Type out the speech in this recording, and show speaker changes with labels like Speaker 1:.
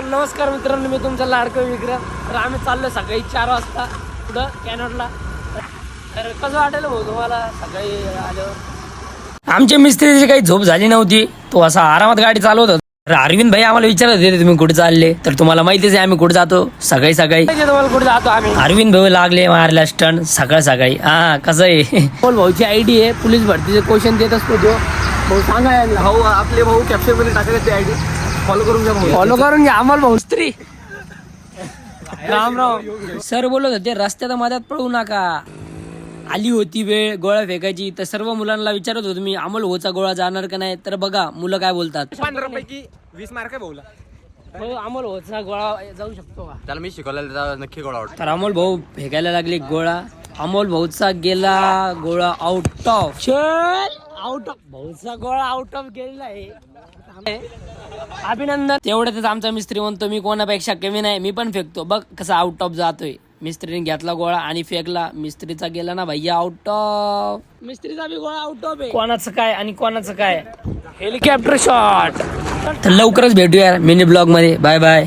Speaker 1: नमस्कार मित्रांनो, मी तुमचा लाडका विक्रम. तर आम्ही चाललो सकाळी 4 वाजता पुढं कॅनॉटला. तर कसं वाटेल भाऊ तुम्हाला सकाळी आल्यावर? आमच्या मिस्त्रीची काही झोप झाली नव्हती, तो असा आरामात गाडी चालवत होता. तर अरविंद भाई आम्हाला विचारत होते तुम्ही कुठे चालले, तर तुम्हाला माहितीच आहे आम्ही कुठे जातो सकाळी सकाळी. तुम्हाला कुठे जातो आम्ही? अरविंद भाऊ लागले मारला स्टंट सकाळ सकाळी. हा कसं आहे बोल भाऊची आयडी आहे, पोलीस भरतीचे क्वेश्चन देत असतो तो भाऊ. सांगा
Speaker 2: भाऊ आपले भाऊ कॅप्शन मध्ये टाकायचे ते आयडी फॉलो करून घ्या.
Speaker 1: फॉलो करून घ्या आम्हाला भाऊ. स्त्री राम राम. सर बोलत होते रस्त्यात मध्यात पळू नका. आली होती वेळ गोळा फेकायची, तर सर्व मुलांना विचारत होतो मी अमोल भाऊचा गोळा जाणार का नाही. तर बघा मुलं काय बोलतात.
Speaker 2: 15 पैकी 20 मार्क आहे भाऊला.
Speaker 1: अमोल भाऊचा गोळा जाऊ शकतो का?
Speaker 2: त्याला मी शिकवलेला नक्की गोळा आवडतो.
Speaker 1: तर अमोल भाऊ फेकायला लागले गोळा. अमोल भाऊचा गेला गोळा आउट ऑफ. चल आउट ऑफ. भाऊचा गोळा आउट ऑफ गेलेला आहे. अभिनंदन. तेवढ्यातच आमचा मिस्त्री म्हणतो मी कोणापेक्षा कमी नाही, मी पण फेकतो. बघ कसा आउट ऑफ जातोय. मिस्त्रीने घेतला गोळा आणि फेकला. मिस्त्रीचा गेला ना भैया आउट ऑफ. मिस्त्रीचा बी गोळा आउट ऑफ आहे. कोणाचं काय आणि कोणाचं काय. Helicopter shot. तर लवकरच भेटूया मिनी ब्लॉग मध्ये. Bye bye.